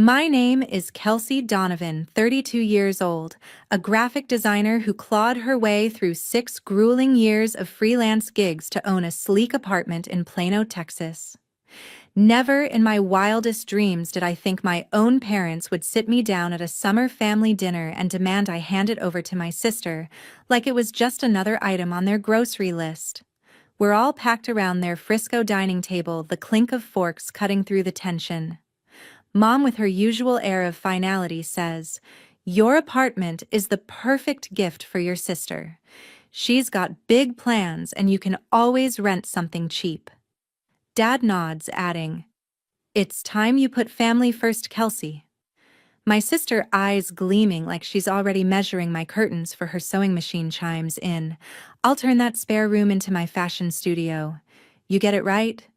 My name is Kelsey Donovan, 32 years old, a graphic designer who clawed her way through 6 grueling years of freelance gigs to own a sleek apartment in Plano, Texas. Never in my wildest dreams did I think my own parents would sit me down at a summer family dinner and demand I hand it over to my sister, like it was just another item on their grocery list. We're all packed around their Frisco dining table, the clink of forks cutting through the tension. Mom, with her usual air of finality, says, "Your apartment is the perfect gift for your sister. She's got big plans and you can always rent something cheap." Dad nods, adding, "It's time you put family first, Kelsey." My sister, eyes gleaming like she's already measuring my curtains for her sewing machine, chimes in, "I'll turn that spare room into my fashion studio. You get it right?"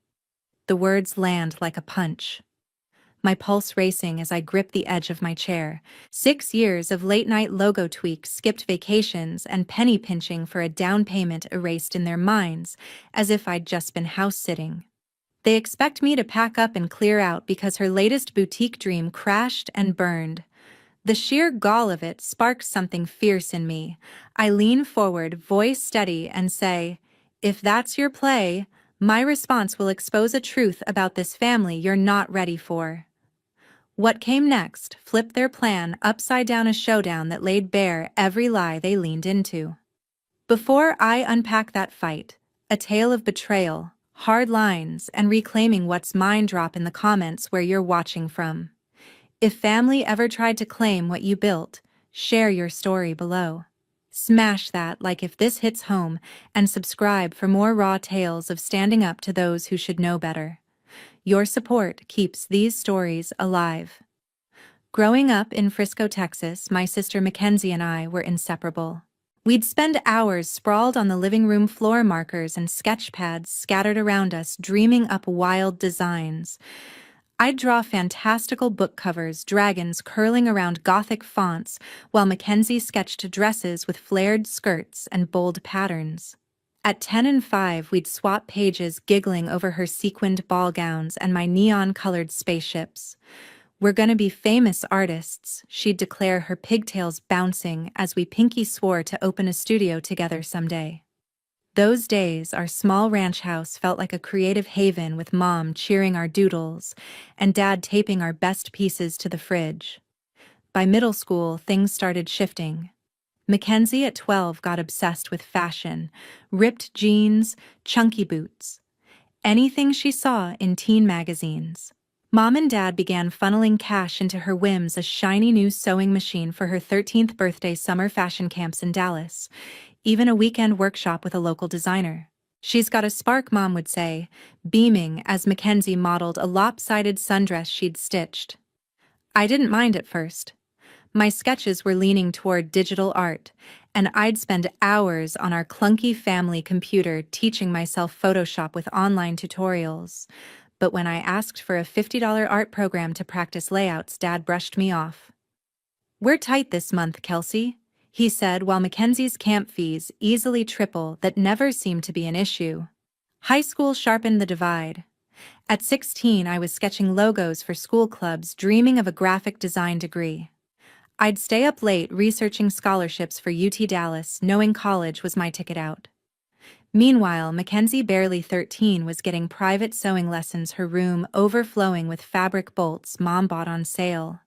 The words land like a punch, my pulse racing as I grip the edge of my chair. 6 years of late-night logo tweaks, skipped vacations, and penny pinching for a down payment erased in their minds, as if I'd just been house-sitting. They expect me to pack up and clear out because her latest boutique dream crashed and burned. The sheer gall of it sparks something fierce in me. I lean forward, voice steady, and say, "If that's your play, my response will expose a truth about this family you're not ready for." What came next flipped their plan upside down, a showdown that laid bare every lie they leaned into. Before I unpack that fight, a tale of betrayal, hard lines, and reclaiming what's mine. Drop in the comments where you're watching from. If family ever tried to claim what you built, share your story below. Smash that like if this hits home, and subscribe for more raw tales of standing up to those who should know better. Your support keeps these stories alive. Growing up in Frisco, Texas, my sister Mackenzie and I were inseparable. We'd spend hours sprawled on the living room floor, markers and sketch pads scattered around us, dreaming up wild designs. I'd draw fantastical book covers, dragons curling around Gothic fonts, while Mackenzie sketched dresses with flared skirts and bold patterns. At 10 and 5, we'd swap pages, giggling over her sequined ball gowns and my neon-colored spaceships. "We're gonna be famous artists," she'd declare, her pigtails bouncing as we pinky swore to open a studio together someday. Those days, our small ranch house felt like a creative haven, with Mom cheering our doodles and Dad taping our best pieces to the fridge. By middle school, things started shifting. Mackenzie at 12 got obsessed with fashion, ripped jeans, chunky boots, anything she saw in teen magazines. Mom and Dad began funneling cash into her whims, a shiny new sewing machine for her 13th birthday, summer fashion camps in Dallas, even a weekend workshop with a local designer. "She's got a spark," Mom would say, beaming as Mackenzie modeled a lopsided sundress she'd stitched. I didn't mind at first. My sketches were leaning toward digital art, and I'd spend hours on our clunky family computer teaching myself Photoshop with online tutorials. But when I asked for a $50 art program to practice layouts, Dad brushed me off. "We're tight this month, Kelsey," he said, while Mackenzie's camp fees, easily triple, that never seemed to be an issue. High school sharpened the divide. At 16, I was sketching logos for school clubs, dreaming of a graphic design degree. I'd stay up late researching scholarships for UT Dallas, knowing college was my ticket out. Meanwhile, Mackenzie, barely 13, was getting private sewing lessons, her room overflowing with fabric bolts Mom bought on sale.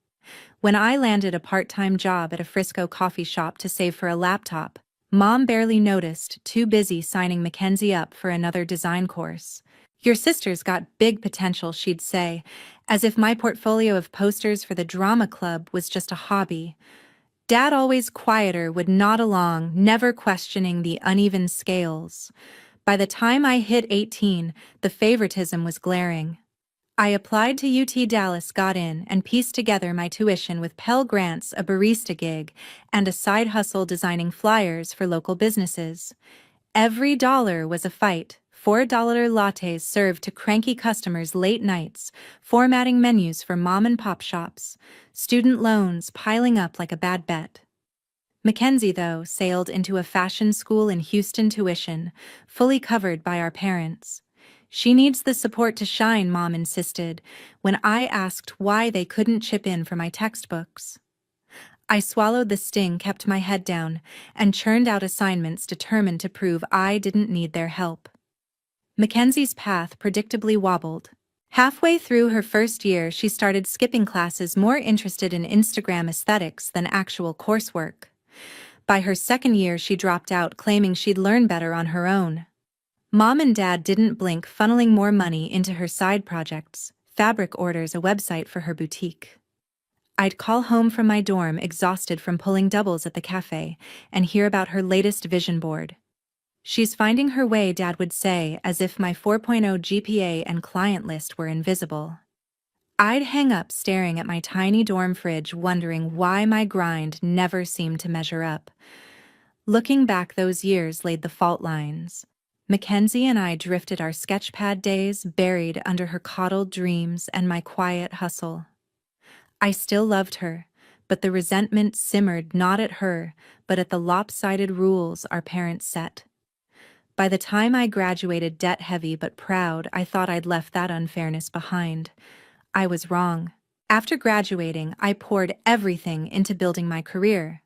When I landed a part-time job at a Frisco coffee shop to save for a laptop, Mom barely noticed, too busy signing Mackenzie up for another design course. "Your sister's got big potential," she'd say, as if my portfolio of posters for the drama club was just a hobby. Dad, always quieter, would nod along, never questioning the uneven scales. By the time I hit 18, the favoritism was glaring. I applied to UT Dallas, got in, and pieced together my tuition with Pell Grants, a barista gig, and a side hustle designing flyers for local businesses. Every dollar was a fight. $4 lattes served to cranky customers late nights, formatting menus for mom-and-pop shops, student loans piling up like a bad bet. Mackenzie, though, sailed into a fashion school in Houston, tuition fully covered by our parents. She needs the support to shine, Mom insisted, when I asked why they couldn't chip in for my textbooks. I swallowed the sting, kept my head down, and churned out assignments determined to prove I didn't need their help. Mackenzie's path predictably wobbled. Halfway through her first year, she started skipping classes, more interested in Instagram aesthetics than actual coursework. By her second year, she dropped out, claiming she'd learn better on her own. Mom and Dad didn't blink, funneling more money into her side projects, fabric orders, a website for her boutique. I'd call home from my dorm, exhausted from pulling doubles at the cafe, and hear about her latest vision board. "She's finding her way," Dad would say, as if my 4.0 GPA and client list were invisible. I'd hang up, staring at my tiny dorm fridge, wondering why my grind never seemed to measure up. Looking back, those years laid the fault lines. Mackenzie and I drifted, our sketchpad days buried under her coddled dreams and my quiet hustle. I still loved her, but the resentment simmered not at her, but at the lopsided rules our parents set. By the time I graduated, debt-heavy but proud, I thought I'd left that unfairness behind. I was wrong. After graduating, I poured everything into building my career.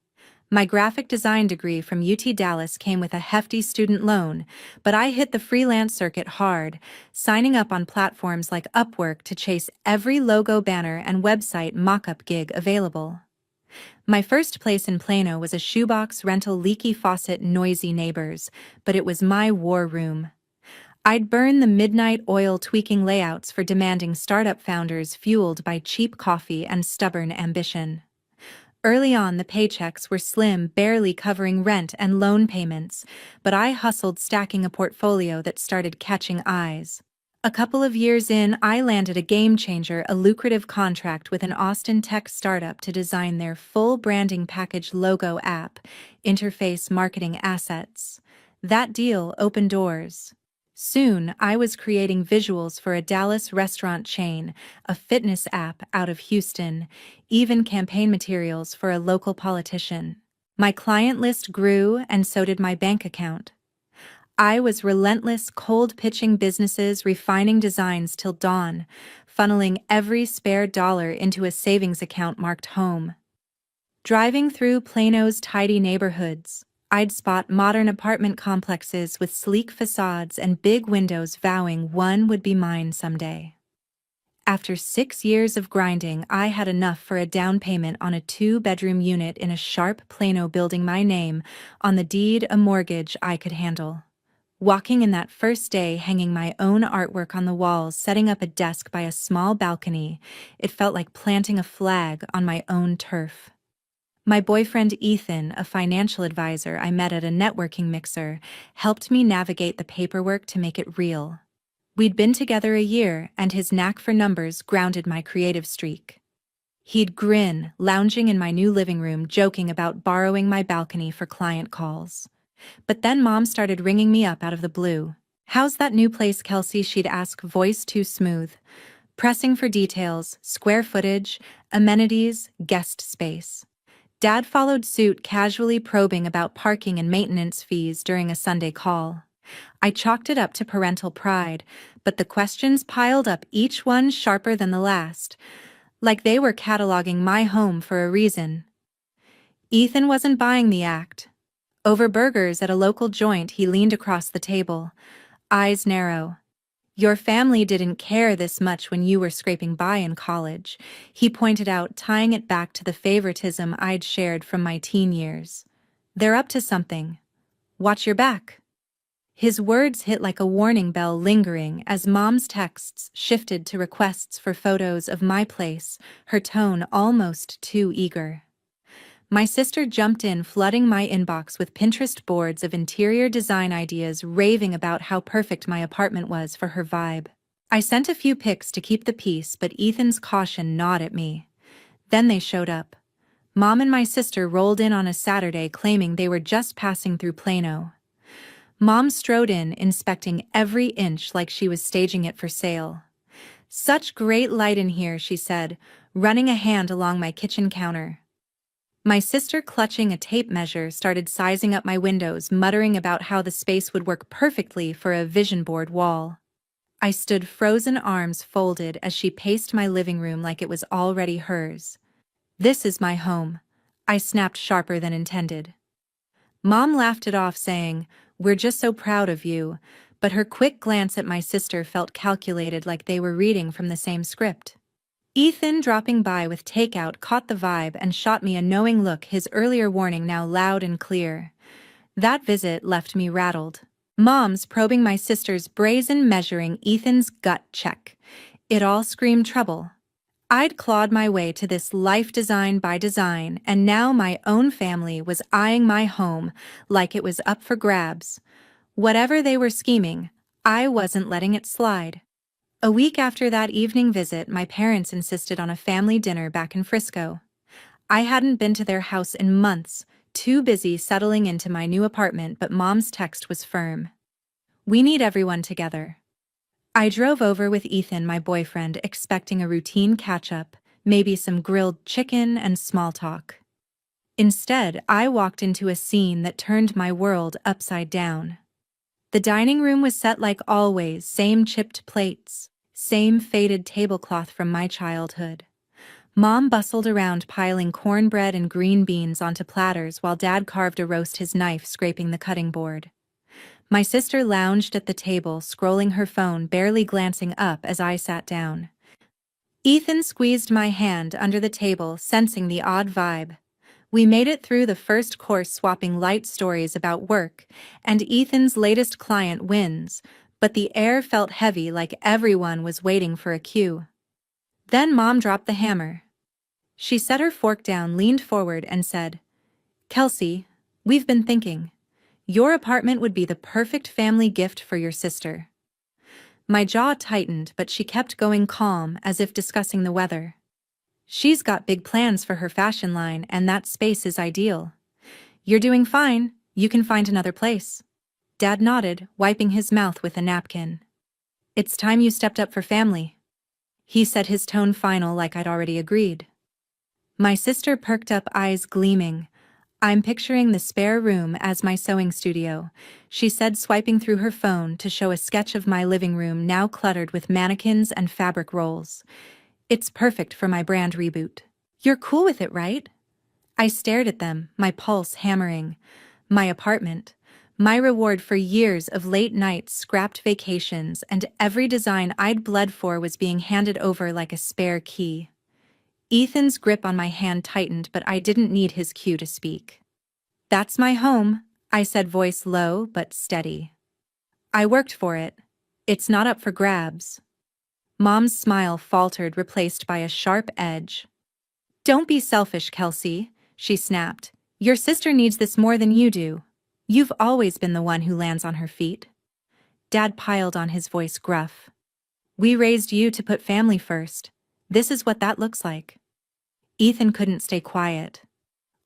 My graphic design degree from UT Dallas came with a hefty student loan, but I hit the freelance circuit hard, signing up on platforms like Upwork to chase every logo, banner, and website mock-up gig available. My first place in Plano was a shoebox rental, leaky faucet, noisy neighbors, but it was my war room. I'd burn the midnight oil, tweaking layouts for demanding startup founders fueled by cheap coffee and stubborn ambition. Early on, the paychecks were slim, barely covering rent and loan payments, but I hustled, stacking a portfolio that started catching eyes. A couple of years in, I landed a game changer, a lucrative contract with an Austin tech startup to design their full branding package, logo, app, interface, marketing assets. That deal opened doors. Soon, I was creating visuals for a Dallas restaurant chain, a fitness app out of Houston, even campaign materials for a local politician. My client list grew, and so did my bank account. I was relentless, cold pitching businesses, refining designs till dawn, funneling every spare dollar into a savings account marked home. Driving through Plano's tidy neighborhoods, I'd spot modern apartment complexes with sleek facades and big windows, vowing one would be mine someday. After 6 years of grinding, I had enough for a down payment on a 2-bedroom unit in a sharp Plano building, my name on the deed, a mortgage I could handle. Walking in that first day, hanging my own artwork on the walls, setting up a desk by a small balcony, it felt like planting a flag on my own turf. My boyfriend Ethan, a financial advisor I met at a networking mixer, helped me navigate the paperwork to make it real. We'd been together a year, and his knack for numbers grounded my creative streak. He'd grin, lounging in my new living room, joking about borrowing my balcony for client calls. But then Mom started ringing me up out of the blue. "How's that new place, Kelsey?" she'd ask, voice too smooth. Pressing for details, square footage, amenities, guest space. Dad followed suit, casually probing about parking and maintenance fees during a Sunday call. I chalked it up to parental pride, but the questions piled up, each one sharper than the last, like they were cataloging my home for a reason. Ethan wasn't buying the act. Over burgers at a local joint, he leaned across the table, eyes narrow. "Your family didn't care this much when you were scraping by in college," he pointed out, tying it back to the favoritism I'd shared from my teen years. "They're up to something. Watch your back." His words hit like a warning bell, lingering as Mom's texts shifted to requests for photos of my place, her tone almost too eager. My sister jumped in, flooding my inbox with Pinterest boards of interior design ideas, raving about how perfect my apartment was for her vibe. I sent a few pics to keep the peace, but Ethan's caution gnawed at me. Then they showed up. Mom and my sister rolled in on a Saturday, claiming they were just passing through Plano. Mom strode in, inspecting every inch like she was staging it for sale. "Such great light in here," she said, running a hand along my kitchen counter. My sister, clutching a tape measure, started sizing up my windows, muttering about how the space would work perfectly for a vision board wall. I stood frozen, arms folded, as she paced my living room like it was already hers. "This is my home," I snapped, sharper than intended. Mom laughed it off, saying, "We're just so proud of you," but her quick glance at my sister felt calculated, like they were reading from the same script. Ethan, dropping by with takeout, caught the vibe and shot me a knowing look, his earlier warning now loud and clear. That visit left me rattled. Mom's probing my sister's brazen, measuring Ethan's gut check. It all screamed trouble. I'd clawed my way to this life designed by design, and now my own family was eyeing my home like it was up for grabs. Whatever they were scheming, I wasn't letting it slide. A week after that evening visit, my parents insisted on a family dinner back in Frisco. I hadn't been to their house in months, too busy settling into my new apartment, but Mom's text was firm. "We need everyone together." I drove over with Ethan, my boyfriend, expecting a routine catch-up, maybe some grilled chicken and small talk. Instead, I walked into a scene that turned my world upside down. The dining room was set like always, same chipped plates, same faded tablecloth from my childhood. Mom bustled around, piling cornbread and green beans onto platters, while Dad carved a roast, his knife scraping the cutting board. My sister lounged at the table, scrolling her phone, barely glancing up as I sat down. Ethan squeezed my hand under the table, sensing the odd vibe. We made it through the first course, swapping light stories about work and Ethan's latest client wins, but the air felt heavy, like everyone was waiting for a cue. Then Mom dropped the hammer. She set her fork down, leaned forward, and said, "Kelsey, we've been thinking. Your apartment would be the perfect family gift for your sister." My jaw tightened, but she kept going, calm, as if discussing the weather. "She's got big plans for her fashion line, and that space is ideal. You're doing fine, you can find another place." Dad nodded, wiping his mouth with a napkin. "It's time you stepped up for family," he said, his tone final, like I'd already agreed. My sister perked up, eyes gleaming. "I'm picturing the spare room as my sewing studio," she said, swiping through her phone to show a sketch of my living room, now cluttered with mannequins and fabric rolls. "It's perfect for my brand reboot." "You're cool with it, right?" I stared at them, my pulse hammering. My apartment, my reward for years of late nights, scrapped vacations, and every design I'd bled for was being handed over like a spare key. Ethan's grip on my hand tightened, but I didn't need his cue to speak. "That's my home," I said, voice low but steady. "I worked for it. It's not up for grabs." Mom's smile faltered, replaced by a sharp edge. "Don't be selfish, Kelsey," she snapped. "Your sister needs this more than you do. You've always been the one who lands on her feet." Dad piled on, his voice gruff. "We raised you to put family first. This is what that looks like." Ethan couldn't stay quiet.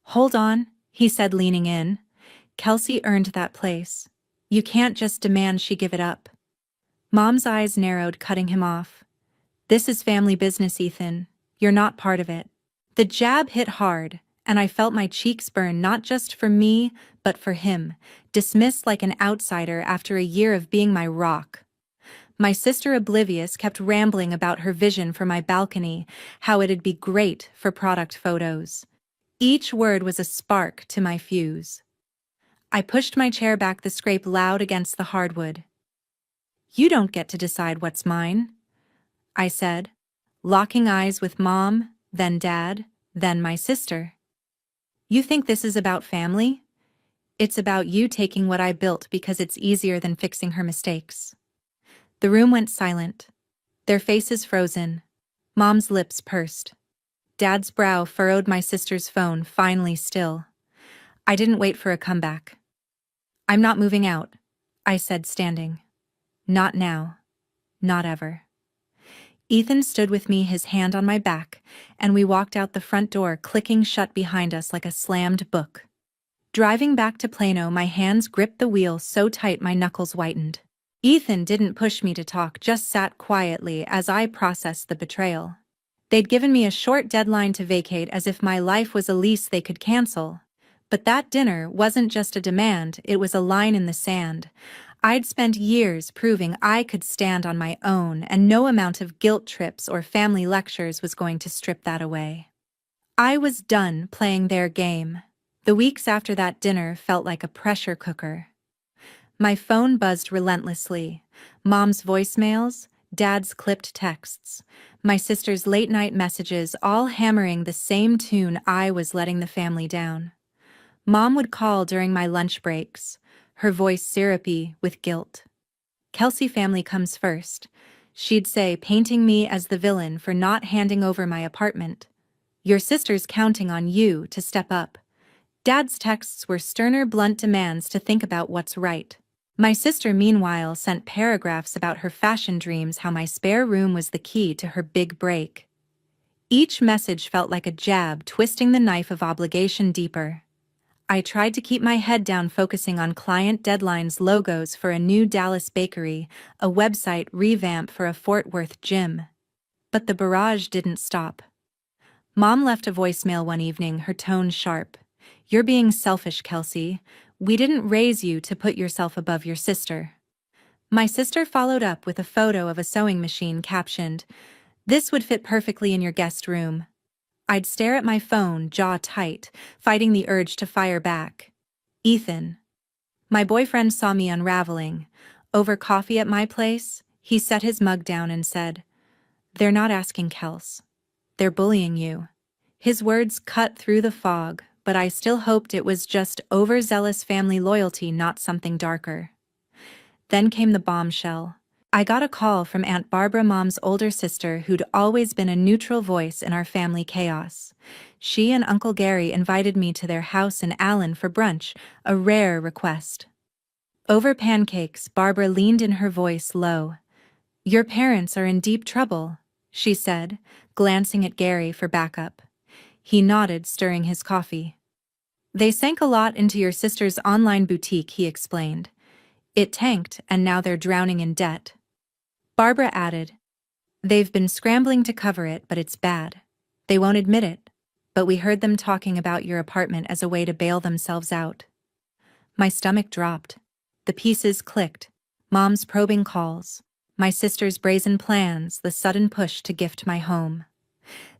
"Hold on," he said, leaning in. "Kelsey earned that place. You can't just demand she give it up." Mom's eyes narrowed, cutting him off. "This is family business, Ethan. You're not part of it." The jab hit hard, and I felt my cheeks burn, not just for me, but for him, dismissed like an outsider after a year of being my rock. My sister, oblivious, kept rambling about her vision for my balcony, how it'd be great for product photos. Each word was a spark to my fuse. I pushed my chair back, the scrape loud against the hardwood. "You don't get to decide what's mine," I said, locking eyes with Mom, then Dad, then my sister. "You think this is about family? It's about you taking what I built because it's easier than fixing her mistakes." The room went silent, their faces frozen. Mom's lips pursed. Dad's brow furrowed, my sister's phone finally still. I didn't wait for a comeback. "I'm not moving out," I said, standing. "Not now. Not ever." Ethan stood with me, his hand on my back, and we walked out, the front door clicking shut behind us like a slammed book. Driving back to Plano, my hands gripped the wheel so tight my knuckles whitened. Ethan didn't push me to talk, just sat quietly as I processed the betrayal. They'd given me a short deadline to vacate, as if my life was a lease they could cancel. But that dinner wasn't just a demand, it was a line in the sand. I'd spent years proving I could stand on my own, and no amount of guilt trips or family lectures was going to strip that away. I was done playing their game. The weeks after that dinner felt like a pressure cooker. My phone buzzed relentlessly. Mom's voicemails, Dad's clipped texts, my sister's late-night messages, all hammering the same tune. I was letting the family down. Mom would call during my lunch breaks, her voice syrupy with guilt. "Kelsey, family comes first," she'd say, painting me as the villain for not handing over my apartment. "Your sister's counting on you to step up." Dad's texts were sterner, blunt demands to think about what's right. My sister, meanwhile, sent paragraphs about her fashion dreams, how my spare room was the key to her big break. Each message felt like a jab, twisting the knife of obligation deeper. I tried to keep my head down, focusing on client deadlines, logos for a new Dallas bakery, a website revamp for a Fort Worth gym. But the barrage didn't stop. Mom left a voicemail one evening, her tone sharp. "You're being selfish, Kelsey. We didn't raise you to put yourself above your sister." My sister followed up with a photo of a sewing machine captioned, "This would fit perfectly in your guest room." I'd stare at my phone, jaw tight, fighting the urge to fire back. Ethan, my boyfriend, saw me unraveling. Over coffee at my place, he set his mug down and said, "They're not asking, Kels. They're bullying you." His words cut through the fog, but I still hoped it was just overzealous family loyalty, not something darker. Then came the bombshell. I got a call from Aunt Barbara, Mom's older sister, who'd always been a neutral voice in our family chaos. She and Uncle Gary invited me to their house in Allen for brunch, a rare request. Over pancakes, Barbara leaned in, her voice low. "Your parents are in deep trouble," she said, glancing at Gary for backup. He nodded, stirring his coffee. "They sank a lot into your sister's online boutique," he explained. "It tanked, and now they're drowning in debt." Barbara added, "They've been scrambling to cover it, but it's bad. They won't admit it, but we heard them talking about your apartment as a way to bail themselves out." My stomach dropped. The pieces clicked. Mom's probing calls, my sister's brazen plans, the sudden push to gift my home.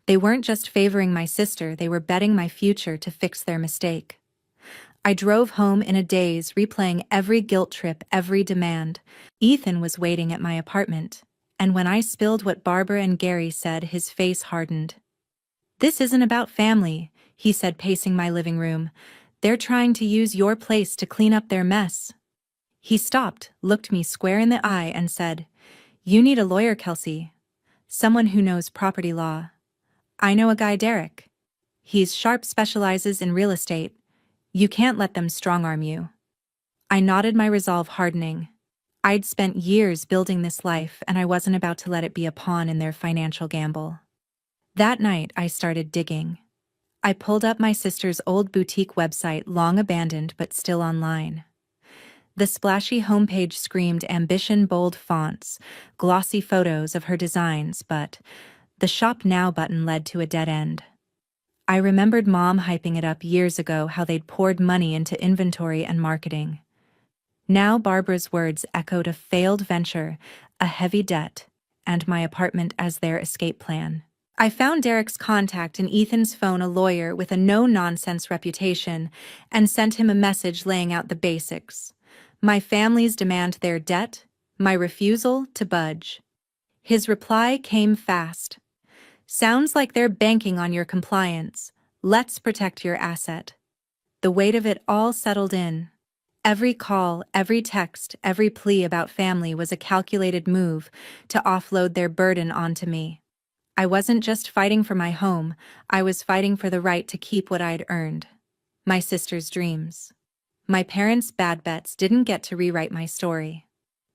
They weren't just favoring my sister, they were betting my future to fix their mistake. I drove home in a daze, replaying every guilt trip, every demand. Ethan was waiting at my apartment, and when I spilled what Barbara and Gary said, his face hardened. "This isn't about family," he said, pacing my living room. "They're trying to use your place to clean up their mess." He stopped, looked me square in the eye, and said, "You need a lawyer, Kelsey. Someone who knows property law. I know a guy, Derek. He's sharp, specializes in real estate. You can't let them strong-arm you." I nodded, my resolve hardening. I'd spent years building this life, and I wasn't about to let it be a pawn in their financial gamble. That night, I started digging. I pulled up my sister's old boutique website, long abandoned but still online. The splashy homepage screamed ambition, bold fonts, glossy photos of her designs, but the Shop Now button led to a dead end. I remembered Mom hyping it up years ago, how they'd poured money into inventory and marketing. Now Barbara's words echoed a failed venture, a heavy debt, and my apartment as their escape plan. I found Derek's contact in Ethan's phone, a lawyer with a no-nonsense reputation, and sent him a message laying out the basics. My family's demand, their debt, my refusal to budge. His reply came fast. "Sounds like they're banking on your compliance. Let's protect your asset." The weight of it all settled in. Every call, every text, every plea about family was a calculated move to offload their burden onto me. I wasn't just fighting for my home, I was fighting for the right to keep what I'd earned. My sister's dreams. My parents' bad bets didn't get to rewrite my story.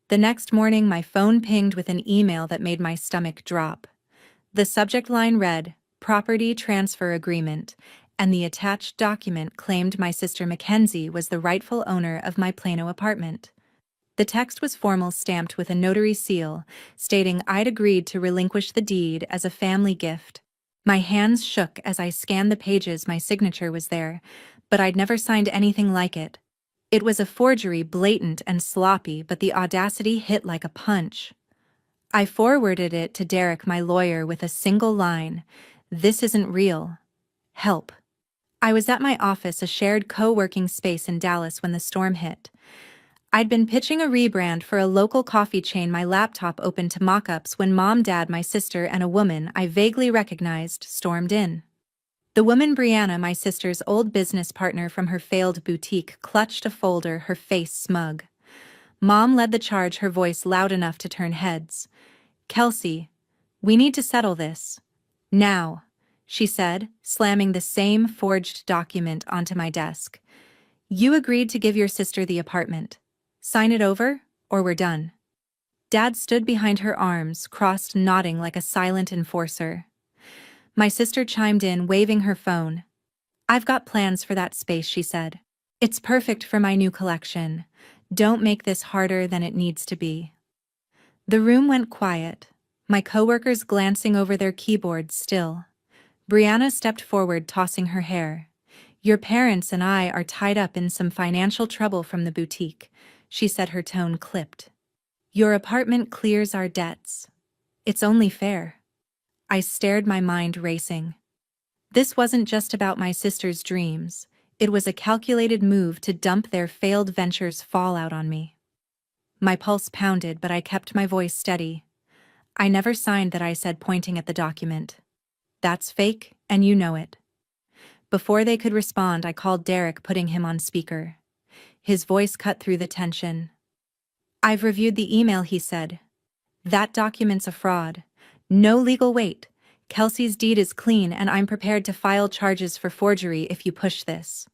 The next morning, my phone pinged with an email that made my stomach drop. The subject line read, "Property Transfer Agreement," and the attached document claimed my sister Mackenzie was the rightful owner of my Plano apartment. The text was formal, stamped with a notary seal, stating I'd agreed to relinquish the deed as a family gift. My hands shook as I scanned the pages. My signature was there, but I'd never signed anything like it. It was a forgery, blatant and sloppy, but the audacity hit like a punch. I forwarded it to Derek, my lawyer, with a single line: "This isn't real. Help." I was at my office, a shared co-working space in Dallas, when the storm hit. I'd been pitching a rebrand for a local coffee chain, my laptop open to mock-ups, when Mom, Dad, my sister, and a woman I vaguely recognized stormed in. The woman, Brianna, my sister's old business partner from her failed boutique, clutched a folder, her face smug. Mom led the charge, her voice loud enough to turn heads. "Kelsey, we need to settle this. Now," she said, slamming the same forged document onto my desk. "You agreed to give your sister the apartment. Sign it over, or we're done." Dad stood behind her, arms crossed, nodding like a silent enforcer. My sister chimed in, waving her phone. "I've got plans for that space," she said. "It's perfect for my new collection. Don't make this harder than it needs to be." The room went quiet, my coworkers glancing over their keyboards still. Brianna stepped forward, tossing her hair. "Your parents and I are tied up in some financial trouble from the boutique," she said, her tone clipped. "Your apartment clears our debts. It's only fair." I stared, my mind racing. This wasn't just about my sister's dreams. It was a calculated move to dump their failed venture's fallout on me. My pulse pounded, but I kept my voice steady. "I never signed that," I said, pointing at the document. "That's fake, and you know it." Before they could respond, I called Derek, putting him on speaker. His voice cut through the tension. "I've reviewed the email," he said. "That document's a fraud. No legal weight. Kelsey's deed is clean, and I'm prepared to file charges for forgery if you push this."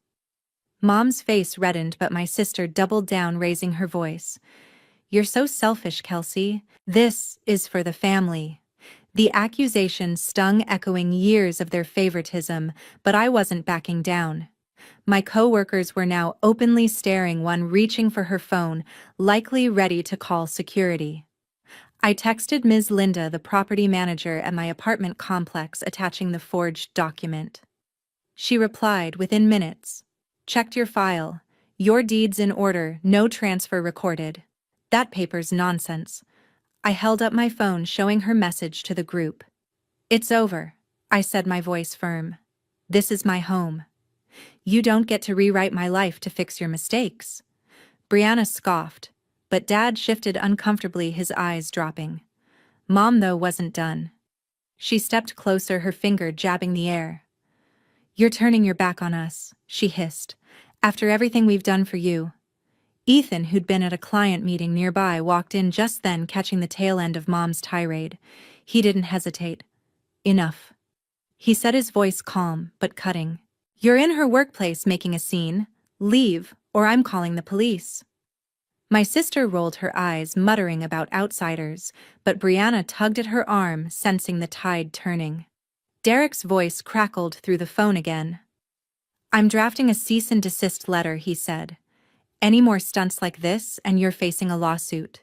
Mom's face reddened, but my sister doubled down, raising her voice. "You're so selfish, Kelsey. This is for the family." The accusation stung, echoing years of their favoritism, but I wasn't backing down. My co-workers were now openly staring, one reaching for her phone, likely ready to call security. I texted Ms. Linda, the property manager at my apartment complex, attaching the forged document. She replied within minutes. "Checked your file. Your deed's in order, no transfer recorded." "That paper's nonsense." I held up my phone, showing her message to the group. "It's over," I said, my voice firm. "This is my home. You don't get to rewrite my life to fix your mistakes." Brianna scoffed, but Dad shifted uncomfortably, his eyes dropping. Mom, though, wasn't done. She stepped closer, her finger jabbing the air. "You're turning your back on us," she hissed, "after everything we've done for you." Ethan, who'd been at a client meeting nearby, walked in just then, catching the tail end of Mom's tirade. He didn't hesitate. "Enough," he said, his voice calm but cutting. "You're in her workplace making a scene. Leave, or I'm calling the police." My sister rolled her eyes, muttering about outsiders, but Brianna tugged at her arm, sensing the tide turning. Derek's voice crackled through the phone again. "I'm drafting a cease and desist letter," he said. "Any more stunts like this, and you're facing a lawsuit."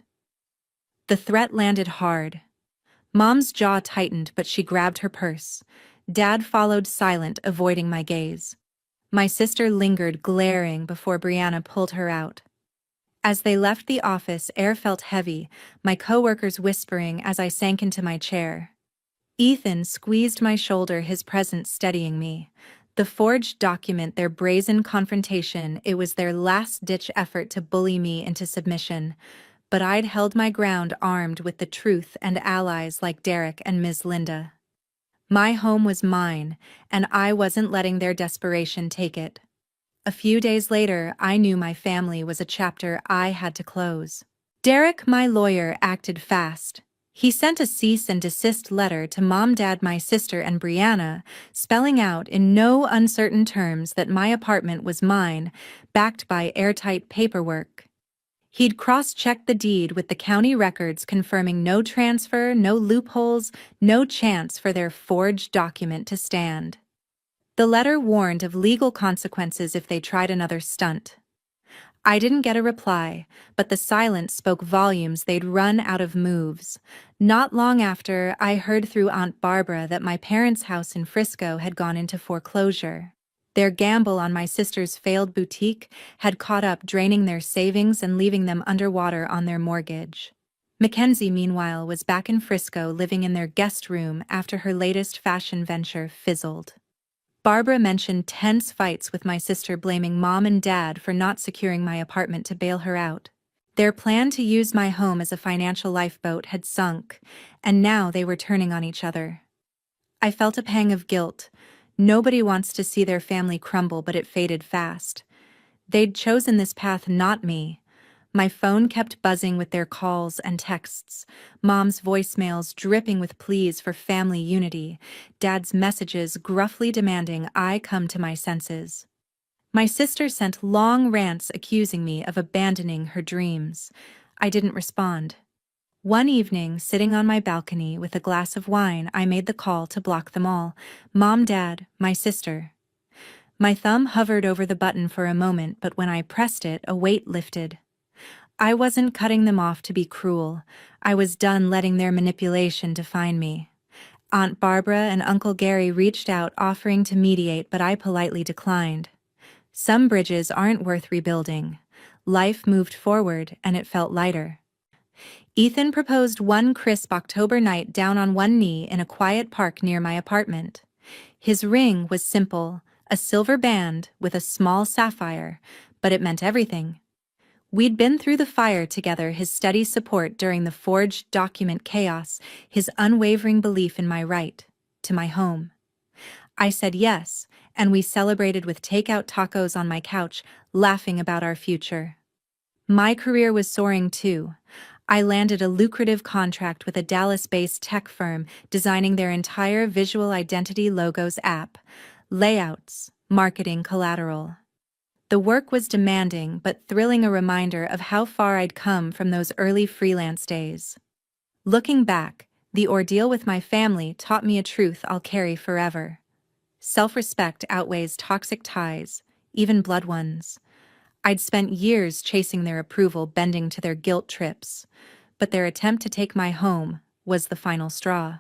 The threat landed hard. Mom's jaw tightened, but she grabbed her purse. Dad followed, silent, avoiding my gaze. My sister lingered, glaring, before Brianna pulled her out. As they left the office, air felt heavy, my coworkers whispering as I sank into my chair. Ethan squeezed my shoulder, his presence steadying me. The forged document, their brazen confrontation, it was their last-ditch effort to bully me into submission. But I'd held my ground, armed with the truth and allies like Derek and Ms. Linda. My home was mine, and I wasn't letting their desperation take it. A few days later, I knew my family was a chapter I had to close. Derek, my lawyer, acted fast. He sent a cease and desist letter to Mom, Dad, my sister, and Brianna, spelling out in no uncertain terms that my apartment was mine, backed by airtight paperwork. He'd cross-checked the deed with the county records, confirming no transfer, no loopholes, no chance for their forged document to stand. The letter warned of legal consequences if they tried another stunt. I didn't get a reply, but the silence spoke volumes. They'd run out of moves. Not long after, I heard through Aunt Barbara that my parents' house in Frisco had gone into foreclosure. Their gamble on my sister's failed boutique had caught up, draining their savings and leaving them underwater on their mortgage. Mackenzie, meanwhile, was back in Frisco living in their guest room after her latest fashion venture fizzled. Barbara mentioned tense fights with my sister, blaming mom and dad for not securing my apartment to bail her out. Their plan to use my home as a financial lifeboat had sunk, and now they were turning on each other. I felt a pang of guilt. Nobody wants to see their family crumble, but it faded fast. They'd chosen this path, not me. My phone kept buzzing with their calls and texts, mom's voicemails dripping with pleas for family unity, dad's messages gruffly demanding I come to my senses. My sister sent long rants accusing me of abandoning her dreams. I didn't respond. One evening, sitting on my balcony with a glass of wine, I made the call to block them all. Mom, Dad, my sister. My thumb hovered over the button for a moment, but when I pressed it, a weight lifted. I wasn't cutting them off to be cruel. I was done letting their manipulation define me. Aunt Barbara and Uncle Gary reached out, offering to mediate, but I politely declined. Some bridges aren't worth rebuilding. Life moved forward, and it felt lighter. Ethan proposed one crisp October night down on one knee in a quiet park near my apartment. His ring was simple, a silver band with a small sapphire, but it meant everything. We'd been through the fire together, his steady support during the forged document chaos, his unwavering belief in my right to my home. I said yes, and we celebrated with takeout tacos on my couch, laughing about our future. My career was soaring too. I landed a lucrative contract with a Dallas-based tech firm, designing their entire visual identity logos app, layouts, marketing collateral. The work was demanding but thrilling, a reminder of how far I'd come from those early freelance days. Looking back, the ordeal with my family taught me a truth I'll carry forever. Self-respect outweighs toxic ties, even blood ones. I'd spent years chasing their approval, bending to their guilt trips, but their attempt to take my home was the final straw.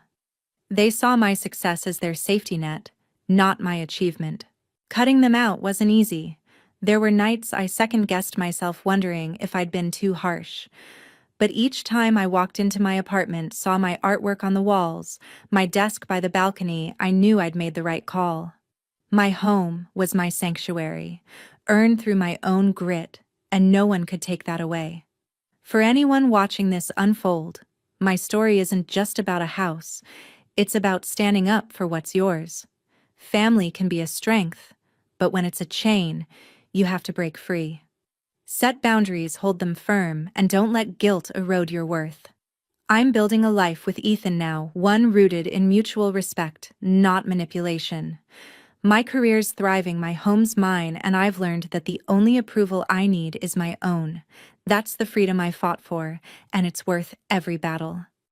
They saw my success as their safety net, not my achievement. Cutting them out wasn't easy. There were nights I second-guessed myself, wondering if I'd been too harsh. But each time I walked into my apartment, saw my artwork on the walls, my desk by the balcony, I knew I'd made the right call. My home was my sanctuary, earned through my own grit, and no one could take that away. For anyone watching this unfold, my story isn't just about a house. It's about standing up for what's yours. Family can be a strength, but when it's a chain, you have to break free. Set boundaries, hold them firm, and don't let guilt erode your worth. I'm building a life with Ethan now, one rooted in mutual respect, not manipulation. My career's thriving, my home's mine, and I've learned that the only approval I need is my own. That's the freedom I fought for, and it's worth every battle.